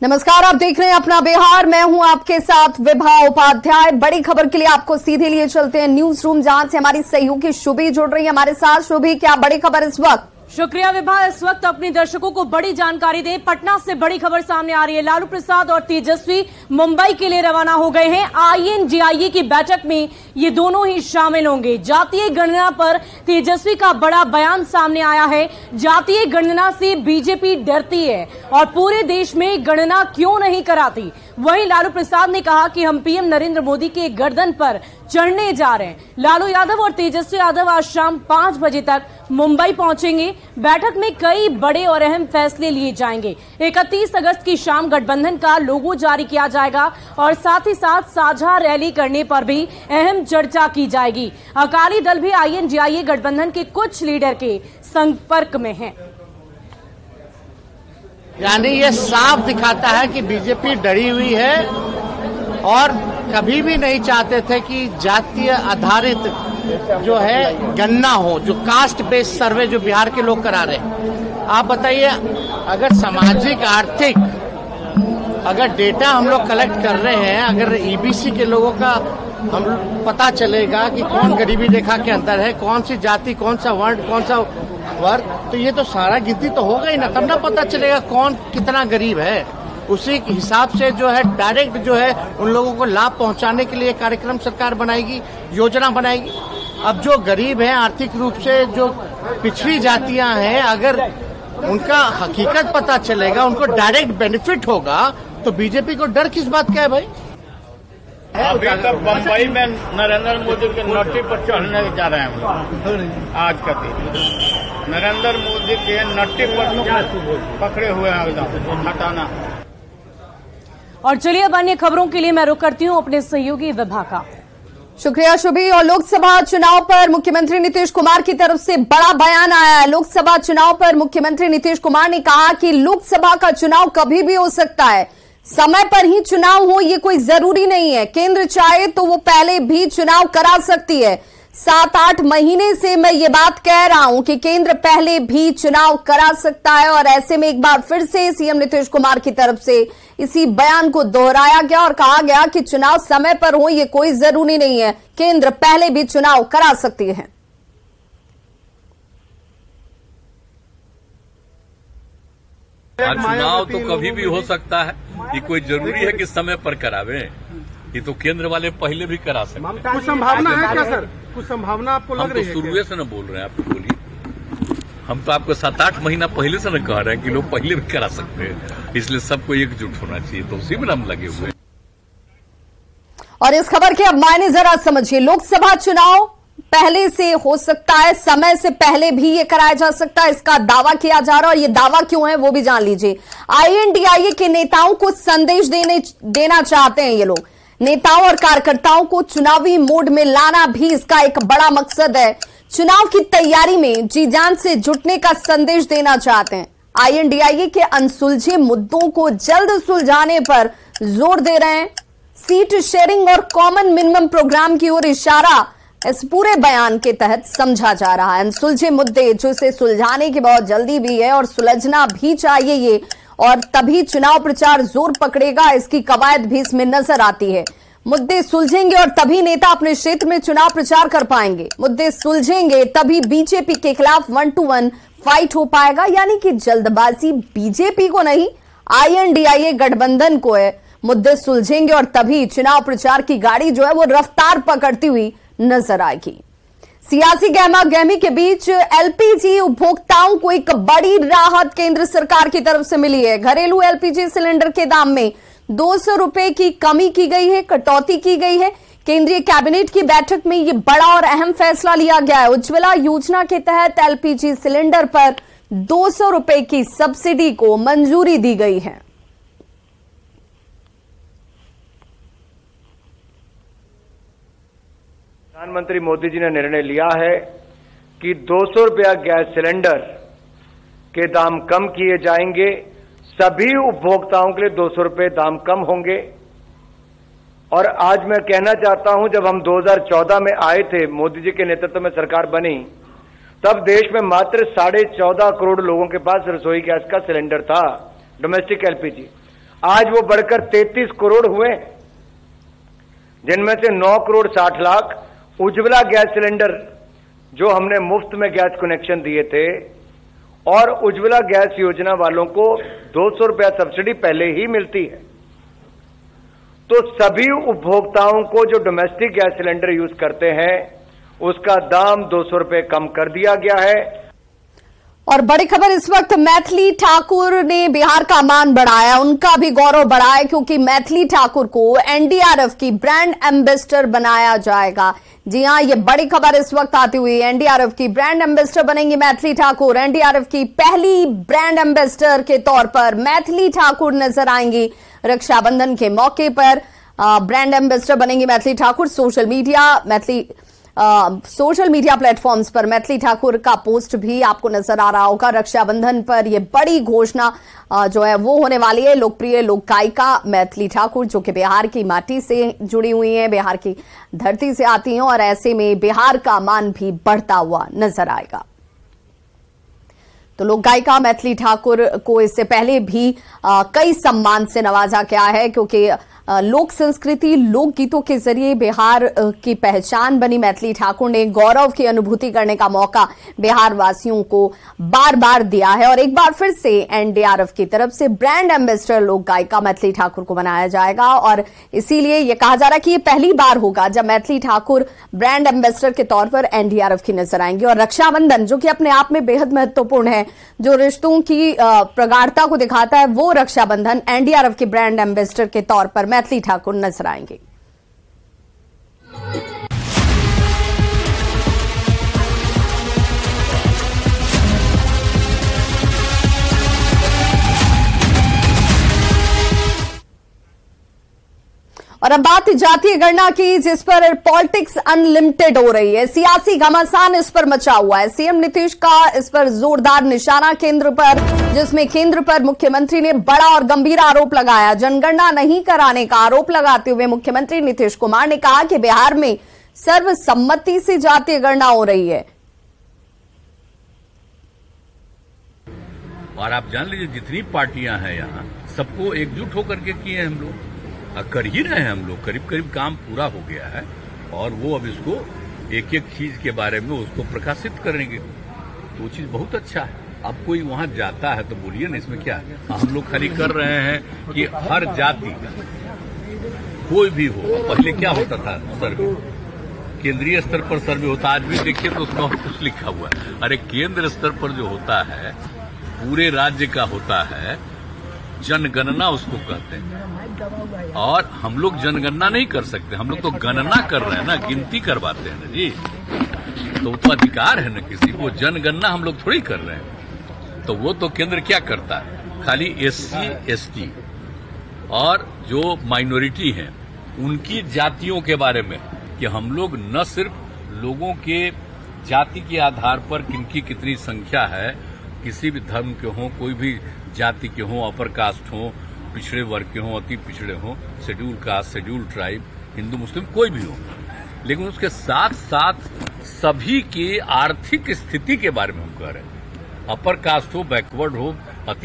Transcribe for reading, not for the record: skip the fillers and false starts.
नमस्कार, आप देख रहे हैं अपना बिहार। मैं हूं आपके साथ विभा उपाध्याय। बड़ी खबर के लिए आपको सीधे लिए चलते हैं न्यूज रूम, जहां से हमारी सहयोगी शुभी जुड़ रही है हमारे साथ। शुभी, क्या बड़ी खबर इस वक्त? शुक्रिया विभा। इस वक्त अपने दर्शकों को बड़ी जानकारी दें। पटना से बड़ी खबर सामने आ रही है। लालू प्रसाद और तेजस्वी मुंबई के लिए रवाना हो गए हैं। INDIA की बैठक में ये दोनों ही शामिल होंगे। जातीय गणना पर तेजस्वी का बड़ा बयान सामने आया है। जातीय गणना से बीजेपी डरती है और पूरे देश में गणना क्यों नहीं कराती। वहीं लालू प्रसाद ने कहा कि हम PM नरेंद्र मोदी के गर्दन पर चढ़ने जा रहे हैं। लालू यादव और तेजस्वी यादव आज शाम 5 बजे तक मुंबई पहुंचेंगे। बैठक में कई बड़े और अहम फैसले लिए जाएंगे। 31 अगस्त की शाम गठबंधन का लोगो जारी किया जाएगा और साथ ही साथ साझा रैली करने पर भी अहम चर्चा की जाएगी। अकाली दल भी INDIA गठबंधन के कुछ लीडर के संपर्क में है। यानी ये साफ दिखाता है कि बीजेपी डरी हुई है और कभी भी नहीं चाहते थे कि जातीय आधारित जो है गणना हो, जो कास्ट बेस्ड सर्वे जो बिहार के लोग करा रहे हैं। आप बताइए, अगर सामाजिक आर्थिक अगर डेटा हम लोग कलेक्ट कर रहे हैं, अगर EBC के लोगों का हम पता चलेगा कि कौन गरीबी रेखा के अंदर है, कौन सी जाति, कौन सा वर्ण, कौन सा वर्ग, तो ये तो सारा गिनती तो होगा ही ना, तब ना पता चलेगा कौन कितना गरीब है। उसी हिसाब से जो है डायरेक्ट जो है उन लोगों को लाभ पहुंचाने के लिए कार्यक्रम सरकार बनाएगी, योजना बनाएगी। अब जो गरीब है, आर्थिक रूप से जो पिछड़ी जातियां हैं, अगर उनका हकीकत पता चलेगा, उनको डायरेक्ट बेनिफिट होगा, तो बीजेपी को डर किस बात का है भाई? अभी तक बम्बई में नरेंद्र मोदी के नोटी पर चढ़ने जा रहे हैं। आज का दिन नरेंद्र मोदी के नट्टी पर पकड़े हुए हैं, एकदम हटाना। और चलिए अब अन्य खबरों के लिए मैं रुक करती हूं अपने सहयोगी विभा का। शुक्रिया शुभी। और लोकसभा चुनाव पर मुख्यमंत्री नीतीश कुमार की तरफ से बड़ा बयान आया है। लोकसभा चुनाव पर मुख्यमंत्री नीतीश कुमार ने कहा कि लोकसभा का चुनाव कभी भी हो सकता है, समय पर ही चुनाव हो ये कोई जरूरी नहीं है। केंद्र चाहे तो वो पहले भी चुनाव करा सकती है। 7-8 महीने से मैं ये बात कह रहा हूं कि केंद्र पहले भी चुनाव करा सकता है, और ऐसे में एक बार फिर से CM नीतीश कुमार की तरफ से इसी बयान को दोहराया गया और कहा गया कि चुनाव समय पर हो ये कोई जरूरी नहीं है, केंद्र पहले भी चुनाव करा सकती है। चुनाव तो कभी भी हो सकता है, ये कोई जरूरी है कि समय पर करावे। ये तो केंद्र वाले पहले भी करा सकते हैं। कुछ संभावना है क्या सर? कुछ संभावना आपको लग रही है? हम तो शुरुए से न बोल रहे हैं, आप बोलिए। हम तो आपको 7-8 महीना पहले से न कह रहे हैं कि लोग पहले भी करा सकते हैं, इसलिए सबको एकजुट होना चाहिए, तो उसी में हम लगे हुए हैं। और इस खबर के अब मायने जरा समझिए। लोकसभा चुनाव पहले से हो सकता है, समय से पहले भी ये कराया जा सकता है, इसका दावा किया जा रहा है। और ये दावा क्यों है वो भी जान लीजिए। INDIA के नेताओं को संदेश देना चाहते हैं ये लोग। नेताओं और कार्यकर्ताओं को चुनावी मोड में लाना भी इसका एक बड़ा मकसद है। चुनाव की तैयारी में जी जान से जुटने का संदेश देना चाहते हैं। INDIA के अनसुलझे मुद्दों को जल्द सुलझाने पर जोर दे रहे हैं। सीट शेयरिंग और कॉमन मिनिमम प्रोग्राम की ओर इशारा इस पूरे बयान के तहत समझा जा रहा है। अनसुलझे मुद्दे जो इसे सुलझाने की बहुत जल्दी भी है और सुलझना भी चाहिए ये, और तभी चुनाव प्रचार जोर पकड़ेगा, इसकी कवायद भी इसमें नजर आती है। मुद्दे सुलझेंगे और तभी नेता अपने क्षेत्र में चुनाव प्रचार कर पाएंगे। मुद्दे सुलझेंगे तभी बीजेपी के खिलाफ 1-to-1 फाइट हो पाएगा। यानी कि जल्दबाजी बीजेपी को नहीं, INDIA गठबंधन को है। मुद्दे सुलझेंगे और तभी चुनाव प्रचार की गाड़ी जो है वो रफ्तार पकड़ती हुई नजर आएगी। सियासी गहमा गहमी के बीच LPG उपभोक्ताओं को एक बड़ी राहत केंद्र सरकार की तरफ से मिली है। घरेलू LPG सिलेंडर के दाम में 200 रुपए की कमी की गई है, कटौती की गई है। केंद्रीय कैबिनेट की बैठक में ये बड़ा और अहम फैसला लिया गया है। उज्ज्वला योजना के तहत LPG सिलेंडर पर 200 रुपए की सब्सिडी को मंजूरी दी गई है। प्रधानमंत्री मोदी जी ने निर्णय लिया है कि 200 रुपया गैस सिलेंडर के दाम कम किए जाएंगे। सभी उपभोक्ताओं के लिए 200 रुपये दाम कम होंगे। और आज मैं कहना चाहता हूं, जब हम 2014 में आए थे, मोदी जी के नेतृत्व में सरकार बनी, तब देश में मात्र 14.5 करोड़ लोगों के पास रसोई गैस का सिलेंडर था, डोमेस्टिक LPG। आज वो बढ़कर 33 करोड़ हुए, जिनमें से 9 करोड़ 60 लाख उज्ज्वला गैस सिलेंडर जो हमने मुफ्त में गैस कनेक्शन दिए थे, और उज्ज्वला गैस योजना वालों को 200 रुपया सब्सिडी पहले ही मिलती है। तो सभी उपभोक्ताओं को जो डोमेस्टिक गैस सिलेंडर यूज करते हैं उसका दाम 200 रुपये कम कर दिया गया है। और बड़ी खबर इस वक्त, मैथिली ठाकुर ने बिहार का मान बढ़ाया, उनका भी गौरव बढ़ाया, क्योंकि मैथिली ठाकुर को एनडीआरएफ की ब्रांड एम्बेसडर बनाया जाएगा। जी हां, ये बड़ी खबर इस वक्त आती हुई, एनडीआरएफ की ब्रांड एम्बेसडर बनेंगी मैथिली ठाकुर। एनडीआरएफ की पहली ब्रांड एम्बेसडर के तौर पर मैथिली ठाकुर नजर आएंगी। रक्षाबंधन के मौके पर ब्रांड एम्बेसडर बनेंगी Maithili Thakur. Social media platforms पर मैथिली ठाकुर का पोस्ट भी आपको नजर आ रहा होगा। रक्षाबंधन पर यह बड़ी घोषणा जो है वो होने वाली है। लोकप्रिय लोक गायिका मैथिली ठाकुर, जो कि बिहार की माटी से जुड़ी हुई हैं, बिहार की धरती से आती हैं, और ऐसे में बिहार का मान भी बढ़ता हुआ नजर आएगा। तो लोक गायिका मैथिली ठाकुर को इससे पहले भी कई सम्मान से नवाजा गया है, क्योंकि लोक संस्कृति, लोक गीतों के जरिए बिहार की पहचान बनी। मैथिली ठाकुर ने गौरव की अनुभूति करने का मौका बिहार वासियों को बार बार दिया है, और एक बार फिर से एनडीआरएफ की तरफ से ब्रांड एम्बेसडर लोक गायिका मैथिली ठाकुर को बनाया जाएगा। और इसीलिए यह कहा जा रहा है कि यह पहली बार होगा जब मैथिली ठाकुर ब्रांड एम्बेसडर के तौर पर एनडीआरएफ की नजर आएंगी। और रक्षाबंधन, जो कि अपने आप में बेहद महत्वपूर्ण है, जो रिश्तों की प्रगाढ़ता को दिखाता है, वो रक्षाबंधन एनडीआरएफ के ब्रांड एम्बेसडर के तौर पर मैथिली ठाकुर नजर आएंगे। और अब बात जातीय गणना की, जिस पर पॉलिटिक्स अनलिमिटेड हो रही है। सियासी घमासान इस पर मचा हुआ है। सीएम नीतीश का इस पर जोरदार निशाना केंद्र पर, जिसमें केंद्र पर मुख्यमंत्री ने बड़ा और गंभीर आरोप लगाया। जनगणना नहीं कराने का आरोप लगाते हुए मुख्यमंत्री नीतीश कुमार ने कहा कि बिहार में सर्वसम्मति से जातीय गणना हो रही है। और आप जान लीजिए, जितनी पार्टियां हैं यहाँ, सबको एकजुट होकर के किए हम लोग, कर ही रहे हैं हम लोग। करीब करीब काम पूरा हो गया है, और वो अब इसको एक एक चीज के बारे में उसको प्रकाशित करेंगे, तो वो चीज बहुत अच्छा है। अब कोई वहां जाता है तो बोलिए ना, इसमें क्या है। हम लोग खाली कर रहे हैं कि हर जाति कोई भी हो। पहले क्या होता था, सर्वे केंद्रीय स्तर पर सर्वे होता, आज भी देखिए तो उसमें कुछ लिखा हुआ है। अरे केंद्र स्तर पर जो होता है, पूरे राज्य का होता है, जनगणना उसको कहते हैं। और हम लोग जनगणना नहीं कर सकते, हम लोग तो गणना कर रहे हैं ना, गिनती करवाते हैं ना जी। तो वो तो अधिकार है ना किसी को, जनगणना हम लोग थोड़ी कर रहे हैं। तो वो तो केंद्र क्या करता है, खाली एससी एसटी और जो माइनॉरिटी हैं उनकी जातियों के बारे में, कि हम लोग न सिर्फ लोगों के जाति के आधार पर किनकी कितनी संख्या है, किसी भी धर्म के हों, कोई भी जाति के हों, अपर कास्ट हों, पिछड़े वर्ग के हों, अति पिछड़े हों, schedule caste, schedule tribe, Hindu Muslim कोई भी हो, लेकिन उसके साथ साथ सभी की आर्थिक स्थिति के बारे में हम कह रहे हैं। अपर कास्ट हो, बैकवर्ड हो,